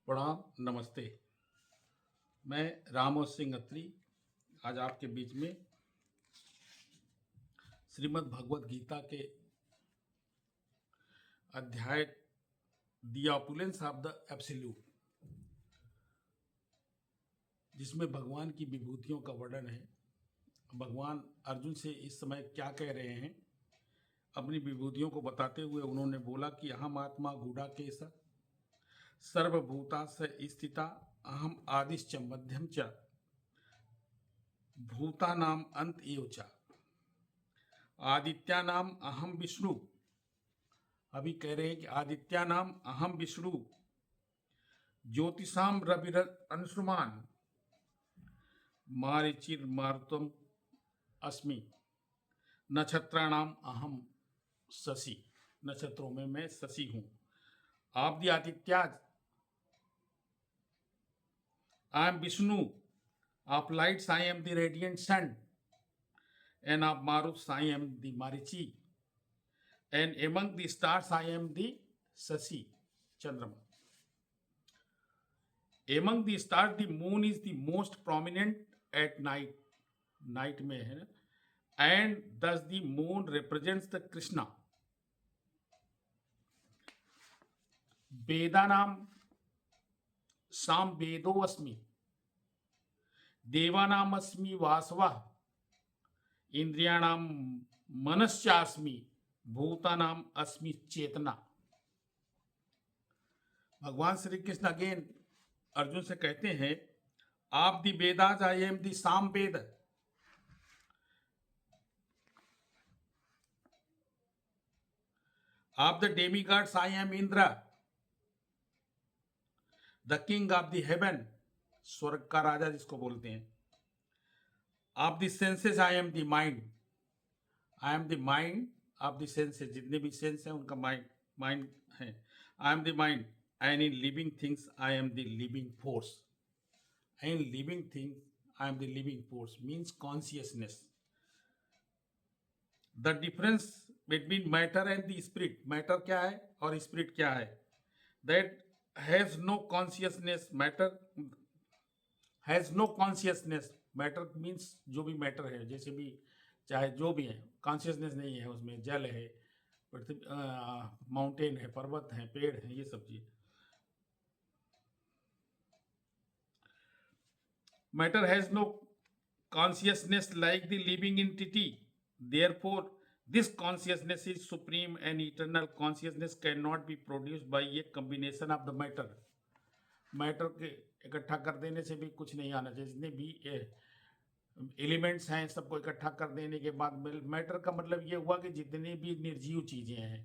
प्रणाम, नमस्ते। मैं रामोद सिंह अत्री आज आपके बीच में श्रीमद् भगवत गीता के अध्याय the opulence of the absolute, जिसमें भगवान की विभूतियों का वर्णन है। भगवान अर्जुन से इस समय क्या कह रहे हैं, अपनी विभूतियों को बताते हुए उन्होंने बोला कि अहम आत्मा गूढ़ाकेश सर्वभूता स स्थिता अहम आदिश्च मध्यम च भूतानाम अंत एव च आदित्यानाम अहम विष्णु। अभी कह रहे हैं कि आदित्यानाम अहम विष्णु ज्योतिषाम रवि अंशुमान मारीचिर मारुतम अस्मि नक्षत्राणाम अहम शशि। नक्षत्रों में मैं शशि हूँ। Of the Adityas I am Vishnu, of lights I am the radiant sun, and of Marut I am the Marichi, and among the stars I am the Shashi, Chandrama. Among the stars the moon is the most prominent at night, night में है ना, and thus the moon represents the Krishna. वेदानाम साम वेदो अस्मि, देवानाम अस्मि वासवः, इंद्रियाणाम मनश्चास्मि, भूतानाम अस्मि चेतना। भगवान Shri Krishna again Arjun से कहते हैं, आप दी वेदाज आई एम दी साम वेद, आप the Demi God's I am Indra, the king of the haven, स्वर्ग का राजा जिसको बोलते हैं। आप the senses I am the mind, I am the mind of the senses, जितने भी सेंस हैं उनका माइंड है। आई am the mind, and in living things I am the living force. In living things I am the living force means consciousness. The difference between matter and the spirit, matter क्या है और spirit क्या है, that has no consciousness, matter has no consciousness. Matter means जो भी matter है, जैसे भी चाहे जो भी है, कॉन्शियसनेस नहीं है उसमें। जल है, पृथ्वी, माउंटेन है, पर्वत है, पेड़ है, ये सब चीज। Matter has no consciousness like the living entity, therefore this consciousness is supreme and eternal. Consciousness cannot be produced by a combination of the matter. Matter के इकट्ठा कर देने से भी कुछ नहीं आना चाहिए। जितने भी एलिमेंट्स हैं सबको इकट्ठा कर देने के बाद मैटर का मतलब ये हुआ कि जितनी भी निर्जीव चीजें हैं,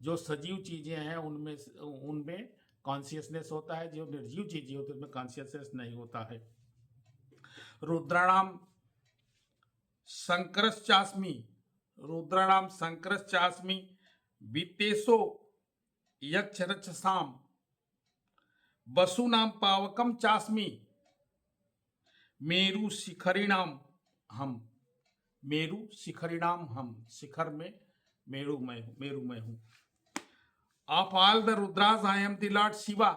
जो सजीव चीजें हैं उनमें कॉन्शियसनेस होता है, जो निर्जीव चीजें होती है उसमें कॉन्शियसनेस नहीं होता है। रुद्राणाम शंकरश्चास्मि, रुद्राणाम शंकरश्चास्मि, वित्तेशो यक्षरक्षसाम, वसुनाम पावकम चास्मि, मेरु शिखरिणाम हम, मेरु शिखरिणाम हम, शिखर में मेरु में हूं। Of all the Rudras I am the lord Shiva,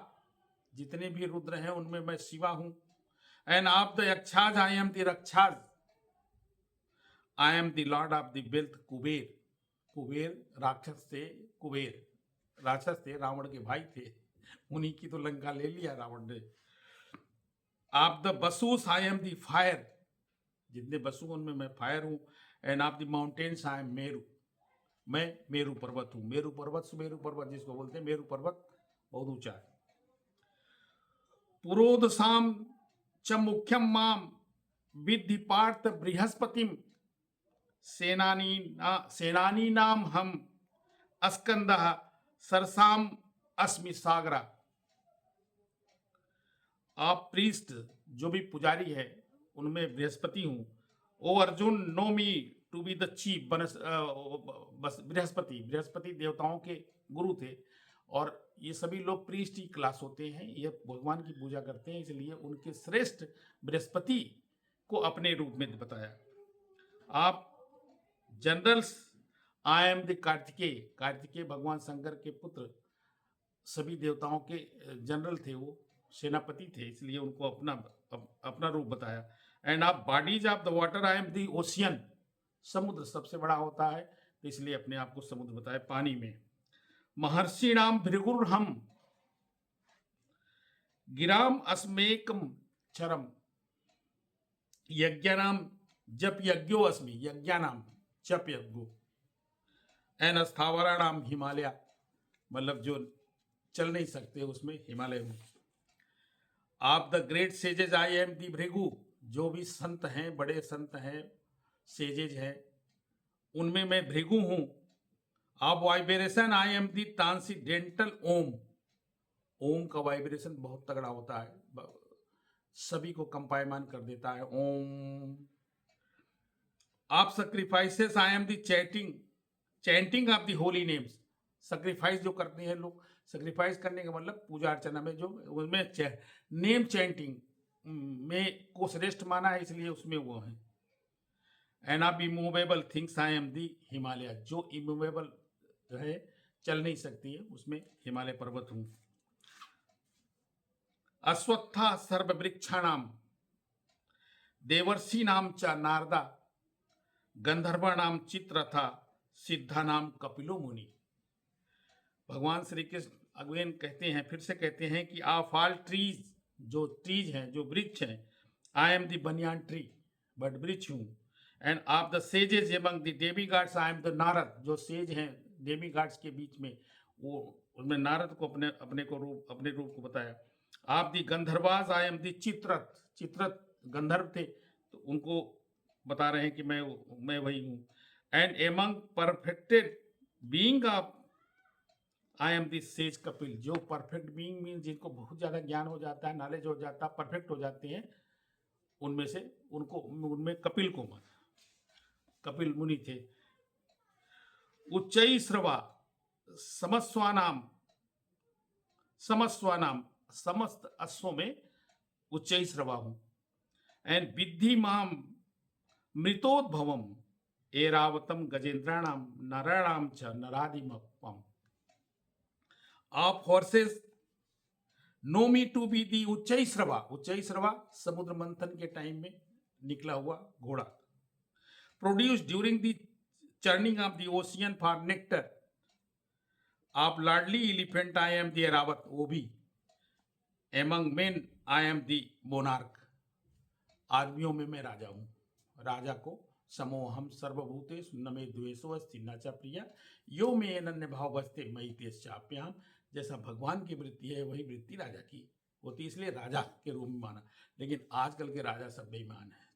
जितने भी रुद्र हैं उनमें मैं शिवा हूं। And of the Yakshas I am the Rakshas, I am the lord of the wealth Kubera. Kubera राक्षस थे, कुबेर राक्षस थे, रावण के भाई थे, उन्हीं की तो लंका ले लिया रावण ने। Of the Vasus I am the fire, जितने बसु उनमें मैं फायर हूं। And of the mountains I am Meru, मैं मेरू पर्वत हूं। मेरू पर्वत, सुमेरु पर्वत जिसको बोलते हैं, मेरू पर्वत बहुत ऊंचा है। पुरोदशाम च मुख्यम माम विद्धि पार्थ बृहस्पतिम, सेनानी नाम हम अस्कंद सरसाम अस्मि सागरा। आप प्रीस्ट जो भी पुजारी है उनमें बृहस्पति हूं। O Arjun, know me to be the chief. Brihaspati देवताओं के गुरु थे, और ये सभी लोग प्रीस्ट की क्लास होते हैं, ये भगवान की पूजा करते हैं, इसलिए उनके श्रेष्ठ बृहस्पति को अपने रूप में बताया। आप generals I am the Kartikeya, Kartikeya भगवान शंकर के पुत्र, सभी देवताओं के जनरल थे वो। सेनापति थे, इसलिए उनको अपना रूप बताया। End of bodies of the water I am the ocean, समुद्र सबसे बड़ा होता है तो इसलिए अपने आप को समुद्र बताया पानी में। महर्षि नाम भृगुर हम, गिराम अस्मेकम चरम, यज्ञानाम जप यज्ञो अस्मि, यज्ञानाम जप यज्ञो। एन स्थावराणाम हिमालय, मतलब जो चल नहीं सकते उसमें हिमालय में। Of the great sages I am the Bhrigu, जो भी संत हैं, बड़े संत हैं, सेजेज हैं, उनमें मैं भृगु हूं। Of vibration I am the transcendental Om, Om का वाइब्रेशन बहुत तगड़ा होता है, सभी को कंपायमान कर देता है ओम। आप sacrifices I am the chanting, chanting of the Holi names, sacrifice जो करते हैं लोग, सैक्रिफाइस करने का मतलब पूजा अर्चना में जो उसमें नेम चैंटिंग में को श्रेष्ठ माना है, इसलिए उसमें वो है। And of immovable things I am the Himalaya, जो इमूवेबल है, चल नहीं सकती है, उसमें हिमालय पर्वत हूं। अश्वत्था सर्ववृक्षाणाम, देवर्षि नाम च नारदा, गंधर्वा नाम चित्रथा, सिद्धा नाम कपिलो मुनि। भगवान श्री कृष्ण अगेन कहते हैं, फिर से कहते हैं कि ऑफ ऑल ट्रीज, जो ट्रीज हैं, जो वृक्ष हैं, आई am the banyan tree, but वृक्ष हूं। And of the sages among the Demi guards I am the Narad, जो सेज हैं डेमी गार्ड्स के बीच में, वो उनमें नारद को अपने रूप को बताया। आप दी गंधर्वास आई एम दी चित्रत, चित्रत गंधर्व थे तो उनको बता रहे हैं कि मैं वही हूं। And among perfected being of I am this says Kapil, जो परफेक्ट बीइंग मीन जिनको बहुत ज्यादा ज्ञान हो जाता है, नॉलेज हो जाता है, परफेक्ट हो जाते हैं, उनमें से उनमें कपिल को माना, कपिल मुनि थे। उच्चई श्रवा समस्वानाम, समस्वानाम समस्त अश्वों में उच्चई श्रवा हूं। एंड विद्धि माम मृतोद्भवम एरावतम गजेंद्राणाम नराणाम च नरादिमपम। Of horses know me to be the Uchchai Shrava, Uchchai Shrava समुद्र मंथन के टाइम में निकला हुआ घोड़ा। Produce during the churning of the ocean for nectar. Of lordly elephant I am the Airavat, वो भी। Among men I am the monarch, आदमियों में मैं राजा हूं, राजा को समोहम सर्वभूतेषु न मे द्वेषो अस्ति न च प्रिया यो मे अनन्य भाव बसते मयि तेश्चाप्याम। जैसा भगवान की वृत्ति है वही वृत्ति राजा की होती, इसलिए राजा के रूप में माना। लेकिन आजकल के राजा सब बेईमान हैं।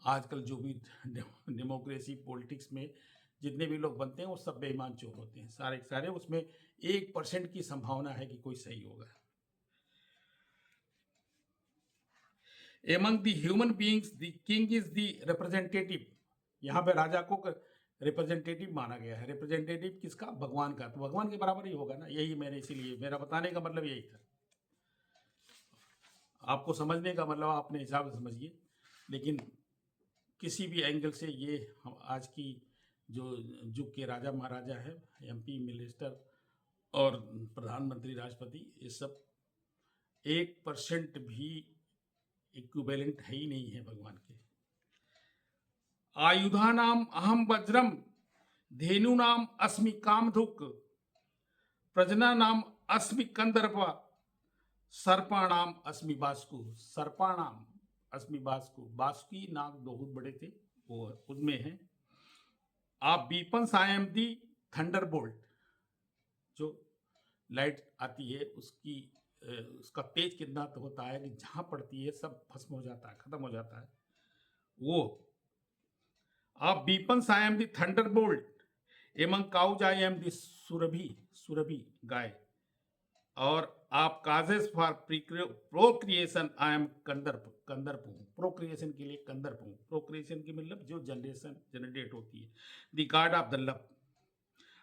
आजकल जो भी डेमोक्रेसी पॉलिटिक्स में जितने भी लोग बनते हैं वो सब बेईमान चोर होते हैं, सारे सारे। उसमें 1% की संभावना है कि कोई सही होगा। Among the human beings, the king is the representative. यहाँ पे राजा को रिप्रेजेंटेटिव माना गया है। रिप्रेजेंटेटिव किसका? भगवान का। तो भगवान के बराबर ही होगा ना, यही मैंने, इसीलिए मेरा बताने का मतलब यही था। आपको समझने का मतलब अपने हिसाब से समझिए, लेकिन किसी भी एंगल से ये आज की जो युग के राजा महाराजा है, MP मिनिस्टर और प्रधानमंत्री राष्ट्रपति, ये सब 1% भी इक्विवेलेंट है ही नहीं है भगवान के। आयुधा नाम अहम वज्रम, धेनु नाम अस्मि कामधुक, प्रजना नाम अस्मि कंदर्प, सर्पाणाम अस्मि बास्कु। सर्पाणाम अस्मि बास्कु, बास्की नाग बहुत बड़े थे वो उसमें है। आप weapons I am the Thunderbolt, जो लाइट आती है उसका तेज कितना तो होता है कि जहां पड़ती है सब भस्म हो जाता है, खत्म हो जाता है वो। Of weapons I am the thunderbolt, among cows I am the Surabhi, Surabhi गाय। और of causes for procreation I am Kandarpa, Kandarpa हूं, प्रोक्रिएशन के लिए कंदर्प हूं। प्रोक्रिएशन की मतलब जो जनरेट होती है, the god of the love.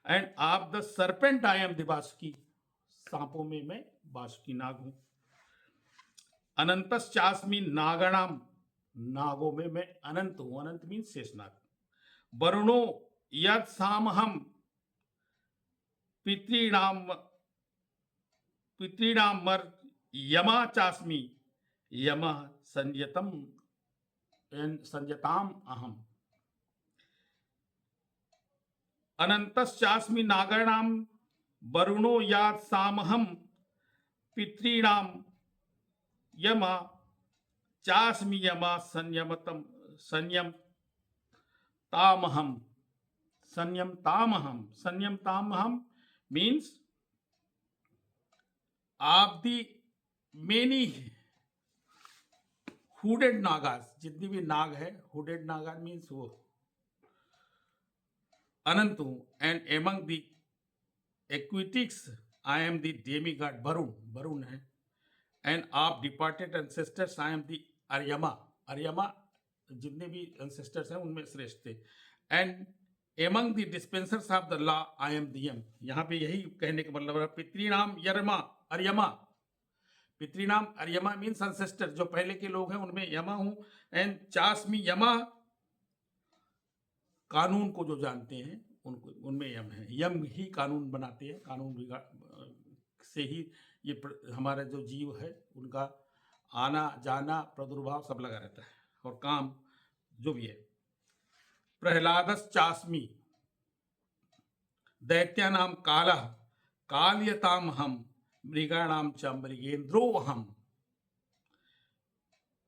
And of the serpent I am the Vasuki, सांपों में मैं बासुकी नाग हूं। अनंतस चास्मी नागणाम, नागों में मैं अनंत हूं, अनंत मीन शेषनाग। वरुणो यद सामहम, पितृणाम मर यमा चास्मि यमः संयतम संयताम अहम। अनंतश्चास्मि नागाणाम वरुणो यात सामहम पितॄणाम यमा चास्मि यमा संयमतम संयम तामहम। संयम तामहम, संयम तामहम means of the many hooded Nagas, जितनी भी नाग है, हुडेड नागा मीन्स वो अनंत हूं। And among the aquatics I am the demigod Varun, Varun है। And of departed ancestors I am the Aryama, Aryama जितने भी एंसेस्टर्स हैं उनमें श्रेष्ठ थे। And among the dispensers of the law I am the Yama. यहाँ पे यही कहने का मतलब है पितृनाम यरमा अर्यमा, पितृनाम अर्यमा मीन्स एंसेस्टर, जो पहले के लोग हैं उनमें यमा हूं। एंड चास्मी यमा कानून को जो जानते हैं उनको, उनमें यम है। यम ही कानून बनाते हैं, कानून से ही ये हमारा जो जीव है उनका आना जाना प्रादुर्भाव सब लगा रहता है और काम जो भी है। प्रहलादस चास्मी दैत्यानाम कालः काल्यताम हम मृगाणाम च मृगेन्द्रो हम।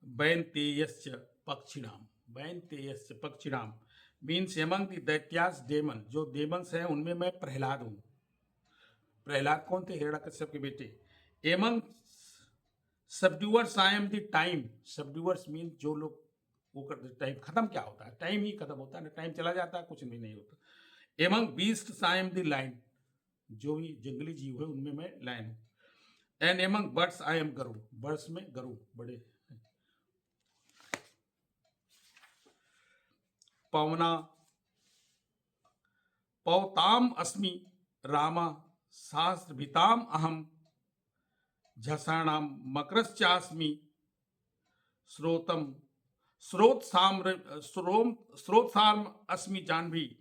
वैनतेयश्च पक्षिणाम, वैनतेयश्च पक्षिणाम मीन्स एमंग द दैत्यास डेमन, जो डेमन्स हैं उनमें मैं प्रहलाद हूं। प्रहलाद कौन थे? हिरण्यकश्यप के बेटे। Among subduers I am the time, subduers mean जो लोग वो करते, टाइम खत्म क्या होता है? टाइम ही खत्म होता है ना, टाइम चला जाता है, कुछ भी नहीं होता। Among beasts I am the lion, जो भी जंगली जीव है उनमें मैं लायन हूं। And among birds I am Garuda, birds में गरुड़ बड़े। पवना पवताम अस्मि रामा शास्त्रभिताम अहम। झसाणाम मकरश्चास्मि स्रोतम स्रोतसाम अस्मि जानवी।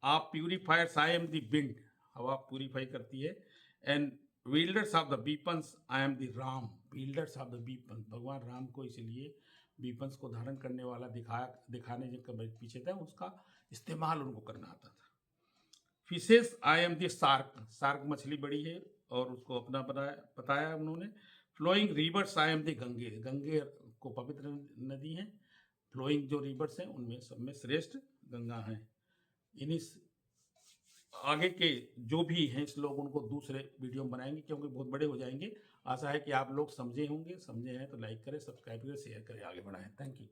आप purifiers I am the wind, हवा प्यूरिफाई करती है। And विल्डर्स of the weapons I am the Ram, विल्डर्स of the weapons, भगवान राम को इसलिए वीपन्स को धारण करने वाला दिखाने जिनका पीछे था उसका इस्तेमाल उनको करना आता था। Fishes I am the shark, shark मछली बड़ी है और उसको अपना बताया उन्होंने। Flowing rivers I am the Gange, Gange को पवित्र नदी है। फ्लोइंग जो रिवर्स हैं उनमें सब में श्रेष्ठ गंगा है। इन्हीं आगे के जो भी हैं श्लोक उनको दूसरे वीडियो में बनाएंगे क्योंकि बहुत बड़े हो जाएंगे। आशा है कि आप लोग समझे होंगे, समझे हैं तो लाइक करें, सब्सक्राइब करें, शेयर करें, आगे बढ़ाएं। Thank you.